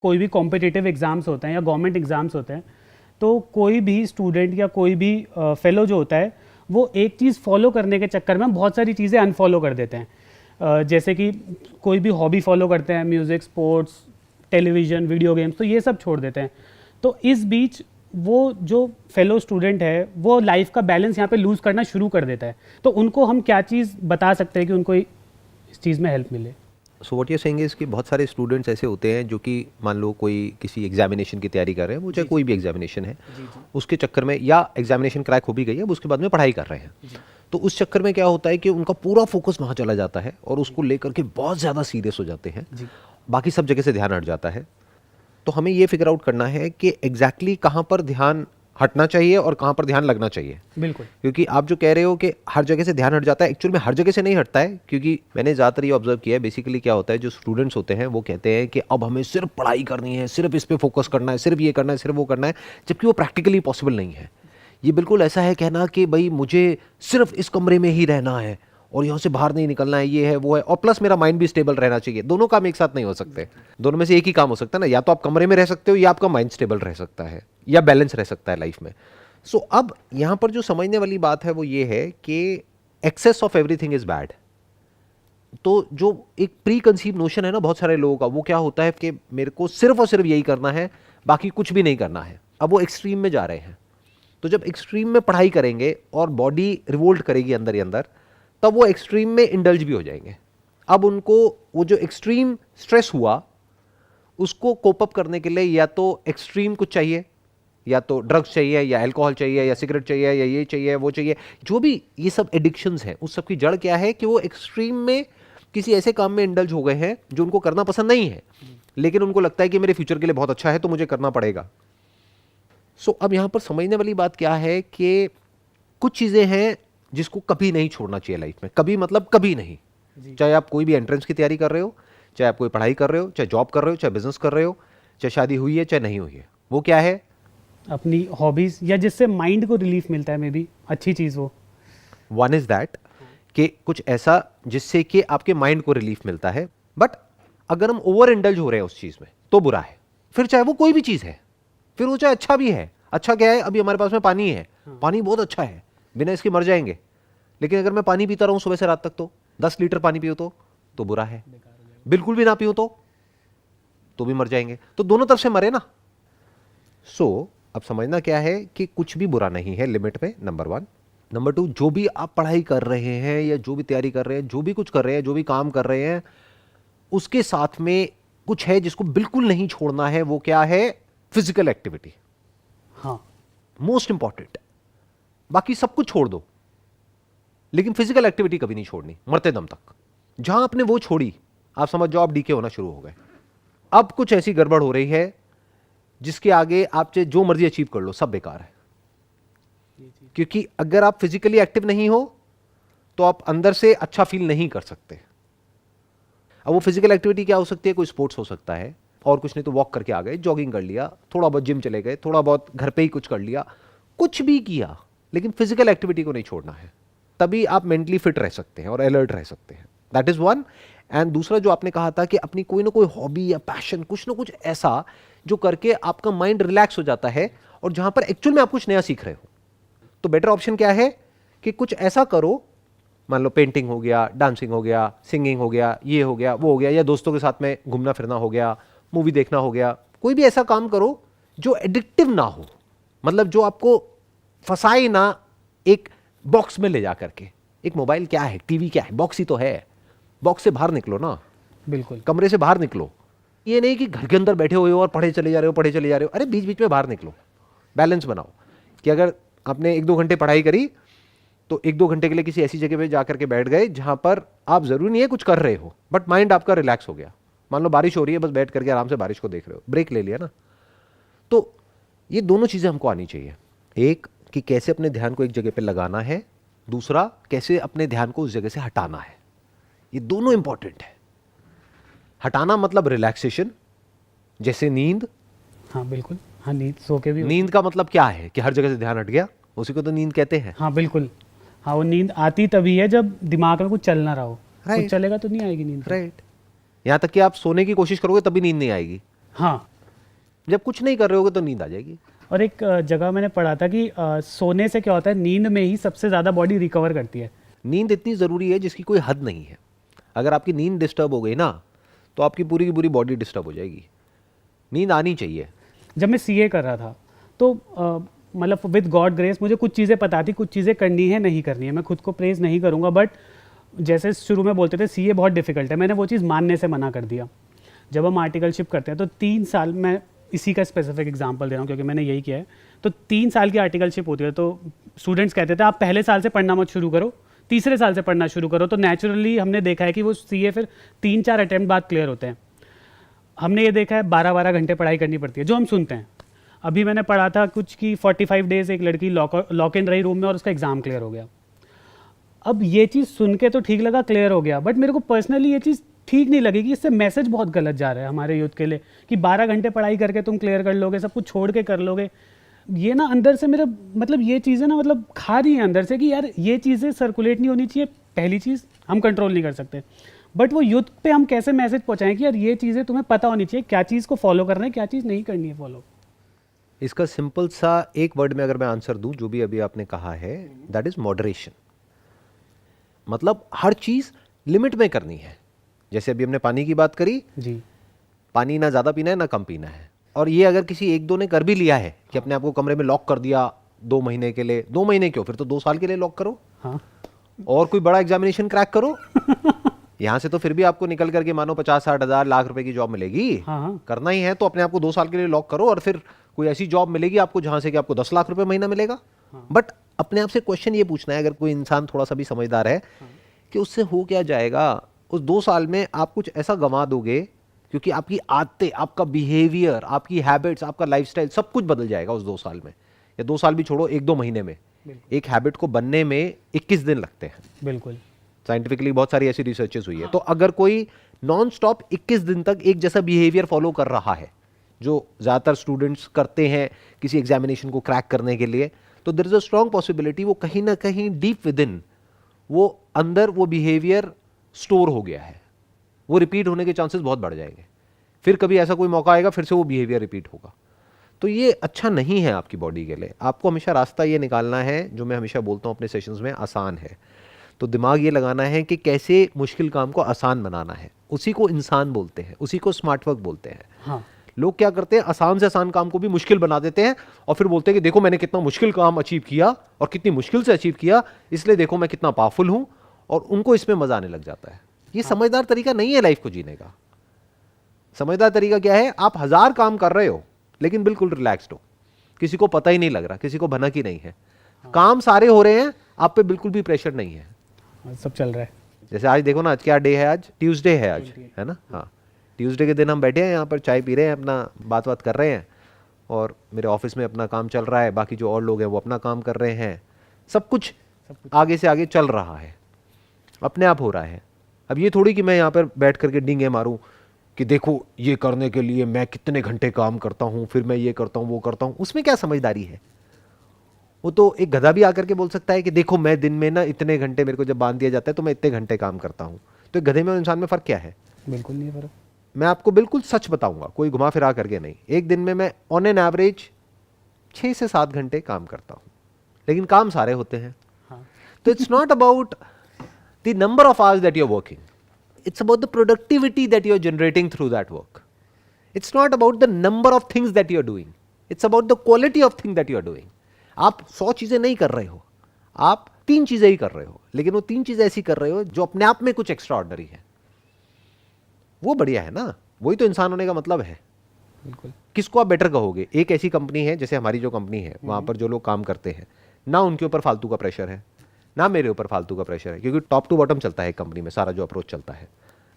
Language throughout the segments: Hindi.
कोई भी कॉम्पिटिटिव एग्ज़ाम्स होते हैं या गवर्नमेंट एग्ज़ाम्स होते हैं, तो कोई भी स्टूडेंट या कोई भी फेलो जो होता है वो एक चीज़ फॉलो करने के चक्कर में बहुत सारी चीज़ें अनफॉलो कर देते हैं। जैसे कि कोई भी हॉबी फॉलो करते हैं, music, sports, television, video games, तो ये सब छोड़ देते हैं। तो इस बीच वो जो फेलो स्टूडेंट है वो लाइफ का बैलेंस यहाँ पे लूज़ करना शुरू कर देता है। तो उनको हम क्या चीज़ बता सकते हैं कि उनको इस चीज़ में हेल्प मिले? So what you saying is कि बहुत सारे स्टूडेंट्स ऐसे होते हैं जो कि मान लो कोई किसी एग्जामिनेशन की तैयारी कर रहे हैं, वो चाहे कोई भी एग्जामिनेशन है, उसके चक्कर में या एग्जामिनेशन क्रैक हो भी गई है, अब उसके बाद में पढ़ाई कर रहे हैं, तो उस चक्कर में क्या होता है कि उनका पूरा फोकस वहाँ चला जाता है और उसको लेकर के बहुत ज़्यादा सीरियस हो जाते हैं, बाकी सब जगह से ध्यान हट जाता है। तो हमें ये फिगर आउट करना है कि एग्जैक्टली कहाँ पर ध्यान हटना चाहिए और कहाँ पर ध्यान लगना चाहिए। बिल्कुल, क्योंकि आप जो कह रहे हो कि हर जगह से ध्यान हट जाता है, एक्चुअल में हर जगह से नहीं हटता है, क्योंकि मैंने ज़्यादातर ये ऑब्जर्व किया है, बेसिकली क्या होता है, जो स्टूडेंट्स होते हैं वो कहते हैं कि अब हमें सिर्फ पढ़ाई करनी है, सिर्फ इस पे फोकस करना है, सिर्फ ये करना है, सिर्फ वो करना है, जबकि वो प्रैक्टिकली पॉसिबल नहीं है। ये बिल्कुल ऐसा है कहना कि भाई मुझे सिर्फ इस कमरे में ही रहना है और यहाँ से बाहर नहीं निकलना है, ये है वो है, और प्लस मेरा माइंड भी स्टेबल रहना चाहिए। दोनों काम एक साथ नहीं हो सकते, दोनों में से एक ही काम हो सकता है ना, या तो आप कमरे में रह सकते हो या आपका माइंड स्टेबल रह सकता है या बैलेंस रह सकता है लाइफ में। सो अब यहाँ पर जो समझने वाली बात है वो ये है कि excess of everything is bad. तो जो एक प्री कंसीव नोशन है ना बहुत सारे लोगों का, वो क्या होता है कि मेरे को सिर्फ और सिर्फ यही करना है, बाकी कुछ भी नहीं करना है। अब वो एक्सट्रीम में जा रहे हैं, तो जब एक्सट्रीम में पढ़ाई करेंगे और बॉडी रिवोल्ट करेगी अंदर ही अंदर, तब वो एक्सट्रीम में इंडल्ज भी हो जाएंगे। अब उनको वो जो एक्सट्रीम स्ट्रेस हुआ उसको कोप अप करने के लिए या तो एक्सट्रीम कुछ चाहिए, या तो ड्रग्स चाहिए या अल्कोहल चाहिए या सिगरेट चाहिए या ये चाहिए वो चाहिए, जो भी ये सब एडिक्शंस हैं, उस सब की जड़ क्या है कि वो एक्सट्रीम में किसी ऐसे काम में इंडल्ज हो गए हैं जो उनको करना पसंद नहीं है, लेकिन उनको लगता है कि मेरे फ्यूचर के लिए बहुत अच्छा है तो मुझे करना पड़ेगा। सो अब यहां पर समझने वाली बात क्या है कि कुछ चीजें हैं जिसको कभी नहीं छोड़ना चाहिए लाइफ में, कभी मतलब कभी नहीं। चाहे आप कोई भी एंट्रेंस की तैयारी कर रहे हो, चाहे आप कोई पढ़ाई कर रहे हो, चाहे जॉब कर रहे हो, चाहे बिजनेस कर रहे हो, चाहे शादी हुई है चाहे नहीं हुई है, वो क्या है, अपनी हॉबीज या जिससे माइंड को रिलीफ मिलता है, मे बी अच्छी चीज़ वो। वन इज दैट कि कुछ ऐसा जिससे कि आपके माइंड को रिलीफ मिलता है। बट अगर हम ओवर इंडल्ज हो रहे हैं उस चीज में तो बुरा है, फिर चाहे वो कोई भी चीज है, फिर वो चाहे अच्छा भी है। अच्छा क्या है, अभी हमारे पास में पानी है, पानी बहुत अच्छा है, बिना इसके मर जाएंगे, लेकिन अगर मैं पानी पीता रहूं सुबह से रात तक तो 10 लीटर पानी पियो तो बुरा है, बिल्कुल भी ना पियो तो भी मर जाएंगे, तो दोनों तरफ से मरे ना। सो अब समझना क्या है कि कुछ भी बुरा नहीं है लिमिट में, नंबर 1। नंबर 2, जो भी आप पढ़ाई कर रहे हैं या जो भी तैयारी कर रहे हैं, जो भी कुछ कर रहे हैं, जो भी काम कर रहे हैं, उसके साथ में कुछ है जिसको बिल्कुल नहीं छोड़ना है, वो क्या है, फिजिकल एक्टिविटी। हाँ, मोस्ट इंपॉर्टेंट। बाकी सब कुछ छोड़ दो, लेकिन फिजिकल एक्टिविटी कभी नहीं छोड़नी मरते दम तक। जहां आपने वो छोड़ी, आप समझ जाओ आप डीके होना शुरू हो गए। अब कुछ ऐसी गड़बड़ हो रही है जिसके आगे आप चाहे जो मर्जी अचीव कर लो, सब बेकार है। क्योंकि अगर आप फिजिकली एक्टिव नहीं हो तो आप अंदर से अच्छा फील नहीं कर सकते। अब वो फिजिकल एक्टिविटी क्या हो सकती है, कोई स्पोर्ट्स हो सकता है, और कुछ नहीं तो वॉक करके आ गए, जॉगिंग कर लिया, थोड़ा बहुत जिम चले गए, थोड़ा बहुत घर पे ही कुछ कर लिया, कुछ भी किया, लेकिन फिजिकल एक्टिविटी को नहीं छोड़ना है। तभी आप मेंटली फिट रह सकते हैं और अलर्ट रह सकते हैं। That is one. एंड दूसरा जो आपने कहा था कि अपनी कोई ना कोई हॉबी या पैशन, कुछ ना कुछ ऐसा जो करके आपका माइंड रिलैक्स हो जाता है और जहां पर एक्चुअल में आप कुछ नया सीख रहे हो, तो बेटर ऑप्शन क्या है कि कुछ ऐसा करो, मान लो पेंटिंग हो गया, डांसिंग हो गया, सिंगिंग हो गया, ये हो गया, वो हो गया, या दोस्तों के साथ में घूमना फिरना हो गया, मूवी देखना हो गया, कोई भी ऐसा काम करो जो एडिक्टिव ना हो, मतलब जो आपको फंसाए ना एक बॉक्स में ले जा करके। एक मोबाइल क्या है, टीवी क्या है, बॉक्स ही तो है। बॉक्स से बाहर निकलो ना, बिल्कुल, कमरे से बाहर निकलो। ये नहीं कि घर के अंदर बैठे हुए हो और पढ़े चले जा रहे हो, पढ़े चले जा रहे हो। अरे बीच बीच में बाहर निकलो, बैलेंस बनाओ कि अगर आपने 1-2 घंटे पढ़ाई करी तो 1-2 घंटे के लिए किसी ऐसी जगह पे जाकर के बैठ गए जहां पर आप जरूरी नहीं है कुछ कर रहे हो, बट माइंड आपका रिलैक्स हो गया। मान लो बारिश हो रही है, बस बैठ करके आराम से बारिश को देख रहे हो, ब्रेक ले लिया ना। तो ये दोनों चीजें हमको आनी चाहिए, एक कि कैसे अपने ध्यान को एक जगह पे लगाना है, दूसरा कैसे अपने ध्यान को उस जगह से हटाना है। ये दोनों इंपॉर्टेंट है। हटाना मतलब रिलैक्सेशन, जैसे नींद। हाँ बिल्कुल, हाँ नींद सो के भी नींद का मतलब क्या है कि हर जगह से ध्यान हट गया, उसी को तो नींद कहते हैं। हाँ बिल्कुल, हाँ वो नींद आती तभी है जब दिमाग में कुछ चल ना रहा हो। Right. कुछ चलेगा तो नहीं आएगी नींद। राइट। यहां तक कि आप सोने की कोशिश करोगे तभी नींद नहीं आएगी। हाँ जब कुछ नहीं कर रहे होगे तो नींद आ जाएगी। और एक जगह मैंने पढ़ा था कि सोने से क्या होता है, नींद में ही सबसे ज़्यादा बॉडी रिकवर करती है। नींद इतनी ज़रूरी है जिसकी कोई हद नहीं है। अगर आपकी नींद डिस्टर्ब हो गई ना तो आपकी पूरी की पूरी बॉडी डिस्टर्ब हो जाएगी। नींद आनी चाहिए। जब मैं सीए कर रहा था तो मतलब विद गॉड ग्रेस मुझे कुछ चीज़ें पता थी, कुछ चीज़ें करनी है नहीं करनी है। मैं खुद को प्रेज नहीं करूँगा, बट जैसे शुरू में बोलते थे सीए बहुत डिफिकल्ट है, मैंने वो चीज़ मानने से मना कर दिया। जब हम आर्टिकलशिप करते हैं तो 3 साल, मैं इसी का स्पेसिफिक एग्जांपल दे रहा हूँ क्योंकि मैंने यही किया है, तो 3 साल की आर्टिकलशिप होती है। तो स्टूडेंट्स कहते थे आप पहले साल से पढ़ना मत शुरू करो, तीसरे साल से पढ़ना शुरू करो। तो नेचुरली हमने देखा है कि वो सीए फिर 3-4 अटैम्प्ट बाद क्लियर होते हैं। हमने ये देखा है 12-12 घंटे पढ़ाई करनी पड़ती है, जो हम सुनते हैं। अभी मैंने पढ़ा था कुछ कि 45 डेज एक लड़की लॉक इन रही रूम में और उसका एग्ज़ाम क्लियर हो गया। अब ये चीज़ सुन के तो ठीक लगा, क्लियर हो गया, बट मेरे को पर्सनली ये चीज़ ठीक नहीं लगी कि इससे मैसेज बहुत गलत जा रहा है हमारे यूथ के लिए कि 12 घंटे पढ़ाई करके तुम क्लियर कर लोगे, सब कुछ छोड़ के कर लोगे। ये ना अंदर से मेरा मतलब ये चीज़ें ना मतलब खा रही हैं अंदर से कि यार ये चीज़ें सर्कुलेट नहीं होनी चाहिए। पहली चीज़ हम कंट्रोल नहीं कर सकते, बट वो यूथ पे हम कैसे मैसेज पहुँचाएं कि यार ये चीज़ें तुम्हें पता होनी चाहिए, क्या चीज़ को फॉलो करना है, क्या चीज़ नहीं करनी है फॉलो। इसका सिंपल सा एक वर्ड में अगर मैं आंसर दूं जो भी अभी आपने कहा है, दैट इज मॉडरेशन। मतलब हर चीज लिमिट में करनी है। जैसे अभी हमने पानी की बात करी जी, पानी ना ज़्यादा पीना है ना कम पीना है। और ये अगर किसी एक दो ने कर भी लिया है कि अपने आप को कमरे में लॉक कर दिया 2 महीने के लिए, 2 महीने क्यों, फिर तो 2 साल के लिए लॉक करो। हाँ और कोई बड़ा एग्जामिनेशन क्रैक करो। यहाँ से तो फिर भी आपको निकल करके मानो 50-60 हज़ार लाख रुपए की जॉब मिलेगी। हाँ हाँ करना ही है तो अपने आप को 2 साल के लिए लॉक करो और फिर कोई ऐसी जॉब मिलेगी आपको जहां से कि आपको 10 लाख रुपए महीना मिलेगा। बट अपने आप से क्वेश्चन ये पूछना है, अगर कोई इंसान थोड़ा सा भी समझदार है, कि उससे हो क्या जाएगा। उस 2 साल में आप कुछ ऐसा गंवा दोगे क्योंकि आपकी आदतें, आपका बिहेवियर, आपकी हैबिट्स, आपका लाइफस्टाइल सब कुछ बदल जाएगा उस 2 साल में। या 2 साल भी छोड़ो, 1-2 महीने में। एक हैबिट को बनने में 21 दिन लगते हैं। बिल्कुल। साइंटिफिकली बहुत सारी ऐसी रिसर्चेस हुई है। तो अगर कोई नॉन स्टॉप 21 दिन तक एक जैसा बिहेवियर फॉलो कर रहा है, जो ज़्यादातर स्टूडेंट्स करते हैं किसी एग्जामिनेशन को क्रैक करने के लिए, तो there is a strong possibility वो कहीं ना कहीं डीप विद इन वो अंदर वो बिहेवियर स्टोर हो गया है। वो रिपीट होने के चांसेस बहुत बढ़ जाएंगे। फिर कभी ऐसा कोई मौका आएगा, फिर से वो बिहेवियर रिपीट होगा। तो ये अच्छा नहीं है आपकी बॉडी के लिए। आपको हमेशा रास्ता ये निकालना है, जो मैं हमेशा बोलता हूँ अपने सेशंस में, आसान है। तो दिमाग ये लगाना है कि कैसे मुश्किल काम को आसान बनाना है। उसी को इंसान बोलते हैं, उसी को स्मार्ट वर्क बोलते हैं। हाँ लोग क्या करते हैं, आसान से आसान काम को भी मुश्किल बना देते हैं और फिर बोलते हैं कि देखो मैंने कितना मुश्किल काम अचीव किया और कितनी मुश्किल से अचीव किया, इसलिए देखो मैं कितना पावरफुल हूं, और उनको इसमें मजा आने लग जाता है। ये समझदार तरीका नहीं है लाइफ को जीने का। समझदार तरीका क्या है, आप 1000 काम कर रहे हो लेकिन बिल्कुल रिलैक्स्ड हो, किसी को पता ही नहीं लग रहा, किसी को भनक ही नहीं है। काम सारे हो रहे हैं, आप पे बिल्कुल भी प्रेशर नहीं है, सब चल रहा है। जैसे आज देखो ना, आज क्या डे है, आज ट्यूसडे है आज, है ना। हाँ, ट्यूसडे के दिन हम बैठे हैं यहाँ पर, चाय पी रहे हैं, अपना बात कर रहे हैं, और मेरे ऑफिस में अपना काम चल रहा है, बाकी जो और लोग हैं वो अपना काम कर रहे हैं। सब कुछ आगे से आगे चल रहा है, अपने आप हो रहा है। अब ये थोड़ी कि मैं यहाँ पर बैठ करके डींगे मारूं कि देखो ये करने के लिए मैं कितने घंटे काम करता हूँ, फिर मैं ये करता हूँ वो करता हूँ। उसमें क्या समझदारी है। वो तो एक गधा भी आकर के बोल सकता है कि देखो मैं दिन में ना इतने घंटे, मेरे को जब बांध दिया जाता है तो मैं इतने घंटे काम करता हूँ। तो एक गधे में और इंसान में फ़र्क क्या है? बिल्कुल नहीं फर्क। मैं आपको बिल्कुल सच बताऊंगा, कोई घुमा फिरा करके नहीं। एक दिन में मैं ऑन एन एवरेज 6 से 7 घंटे काम करता हूँ, लेकिन काम सारे होते हैं। हाँ तो it's not about the number of hours that you are working, it's about the productivity that you're generating through that work. It's not about the number of things that you're doing. It's about the quality of thing that you're doing. आप 100 चीजें नहीं कर रहे हो, आप 3 चीजें ही कर रहे हो, लेकिन वो 3 चीजें ऐसी कर रहे हो जो अपने आप में कुछ एक्स्ट्रा ऑर्डिनरी है। वो बढ़िया है ना, वही तो इंसान होने का मतलब है। बिल्कुल। किसको आप बेटर कहोगे? एक ऐसी कंपनी है, जैसे हमारी जो कंपनी है, वहां पर जो लोग काम करते हैं ना, उनके ऊपर फालतू का प्रेशर है, ना मेरे ऊपर फालतू का प्रेशर है, क्योंकि टॉप टू बॉटम चलता है कंपनी में सारा जो अप्रोच चलता है,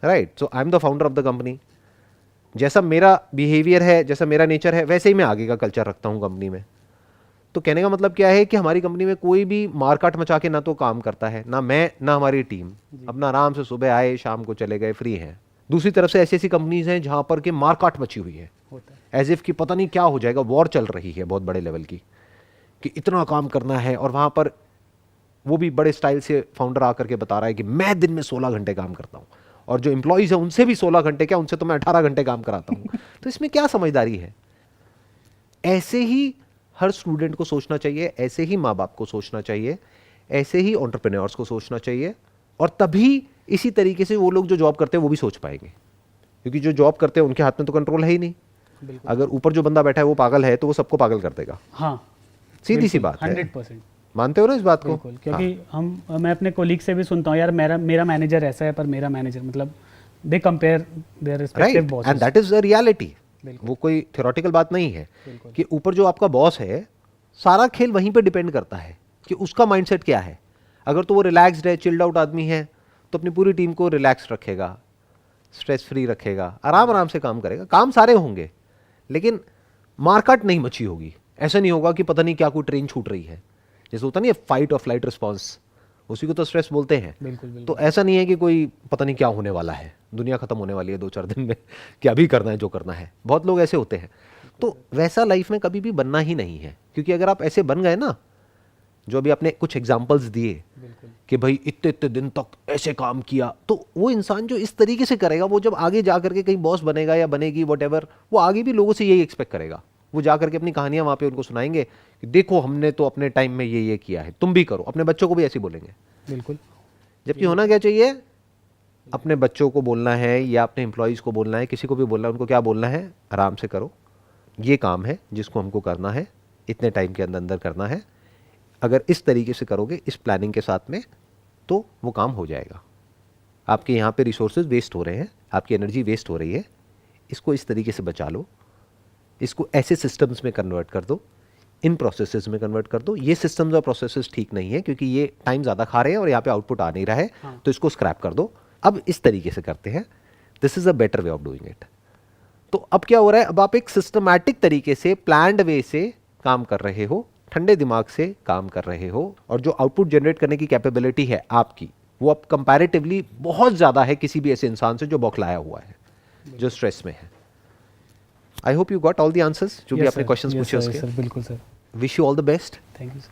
right. So I am the founder of the company. जैसा मेरा बिहेवियर है, जैसा मेरा नेचर है, वैसे ही मैं आगे का कल्चर रखता हूँ कंपनी में। तो कहने का मतलब क्या है कि हमारी कंपनी में कोई भी मारकाट मचा के ना तो काम करता है, ना मैं ना हमारी टीम। अपना आराम से सुबह आए शाम को चले गए, फ्री हैं। दूसरी तरफ से ऐसी ऐसी कंपनीज हैं जहाँ पर के मारकाट मची हुई है, एज इफ कि पता नहीं क्या हो जाएगा, वॉर चल रही है बहुत बड़े लेवल की, कि इतना काम करना है। और वहाँ पर वो भी बड़े स्टाइल से फाउंडर आकर के बता रहा है कि मैं दिन में 16 घंटे काम करता हूँ, और जो एम्प्लॉयज़ है उनसे भी 16 घंटे क्या, उनसे तो मैं 18 घंटे काम कराता हूँ। तो इसमें क्या समझदारी है? ऐसे ही हर स्टूडेंट को सोचना चाहिए, ऐसे ही माँ बाप को सोचना चाहिए, ऐसे ही एंटरप्रेन्योर्स को सोचना चाहिए, और तभी इसी तरीके से वो लोग जो जॉब करते हैं वो भी सोच पाएंगे, क्योंकि जो जॉब करते हैं उनके हाथ में तो कंट्रोल है ही नहीं। अगर ऊपर जो बंदा बैठा है वो पागल है तो वो सबको पागल कर देगा। हाँ, सीधी सी बात है। 100%। मानते हो ना इस बात को? बिल्कुल, क्योंकि मैं अपने कोलीग से भी सुनता हूँ, यार मेरा मैनेजर ऐसा है, पर मेरा मैनेजर मतलब they compare their respective right, bosses. And that is a reality. वो कोई थ्योरेटिकल बात नहीं है कि ऊपर जो आपका बॉस है सारा खेल वहीं पे डिपेंड करता है कि उसका माइंडसेट क्या है। अगर तो वो रिलैक्स्ड है, चिल्ड आउट आदमी है, तो अपनी पूरी टीम को रिलैक्स रखेगा, स्ट्रेस फ्री रखेगा, आराम आराम से काम करेगा। काम सारे होंगे लेकिन मारकाट नहीं मची होगी। ऐसा नहीं होगा कि पता नहीं क्या कोई ट्रेन छूट रही है, जैसे होता नहीं है फाइट और फ्लाइट रिस्पॉन्स, उसी को तो स्ट्रेस बोलते हैं। बिल्कुल। तो ऐसा नहीं है कि कोई पता नहीं क्या होने वाला है, दुनिया खत्म होने वाली है 2-4 दिन में, क्या भी करना है जो करना है। बहुत लोग ऐसे होते हैं। तो वैसा लाइफ में कभी भी बनना ही नहीं है, क्योंकि अगर आप ऐसे बन गए ना, जो अभी आपने कुछ एग्जाम्पल्स दिए कि भाई इतने इतने दिन तक ऐसे काम किया, तो वो इंसान जो इस तरीके से करेगा, वो जब आगे जा करके कहीं बॉस बनेगा या बनेगी वॉटेवर, वो आगे भी लोगों से यही एक्सपेक्ट करेगा। वो जा करके अपनी कहानियां वहाँ पे उनको सुनाएंगे कि देखो हमने तो अपने टाइम में ये किया है, तुम भी करो। अपने बच्चों को भी ऐसे बोलेंगे। बिल्कुल। जबकि होना क्या चाहिए, अपने बच्चों को बोलना है या अपने एम्प्लॉयज़ को बोलना है, किसी को भी बोलना है, उनको क्या बोलना है, आराम से करो, ये काम है जिसको हमको करना है, इतने टाइम के अंदर अंदर करना है। अगर इस तरीके से करोगे, इस प्लानिंग के साथ में, तो वो काम हो जाएगा। आपके यहाँ पे रिसोर्सेज वेस्ट हो रहे हैं, आपकी एनर्जी वेस्ट हो रही है, इसको इस तरीके से बचा लो, इसको ऐसे सिस्टम्स में कन्वर्ट कर दो, इन प्रोसेसेस में कन्वर्ट कर दो। ये सिस्टम्स और प्रोसेसेस ठीक नहीं है क्योंकि ये टाइम ज़्यादा खा रहे हैं और यहाँ पे आउटपुट आ नहीं रहा है, तो इसको स्क्रैप कर दो। अब इस तरीके से करते हैं, this is a better way of doing it. तो अब क्या हो रहा है, अब आप एक सिस्टमैटिक तरीके से, प्लान्ड वे से काम कर रहे हो, ठंडे दिमाग से काम कर रहे हो, और जो आउटपुट जनरेट करने की कैपेबिलिटी है आपकी, वो अब कंपैरेटिवली बहुत ज़्यादा है किसी भी ऐसे इंसान से जो बौखलाया हुआ है, जो स्ट्रेस में है। I hope you got all the answers जो भी आपने क्वेश्चंस पूछे उसके। बिल्कुल sir. Wish you all the best. Thank you sir.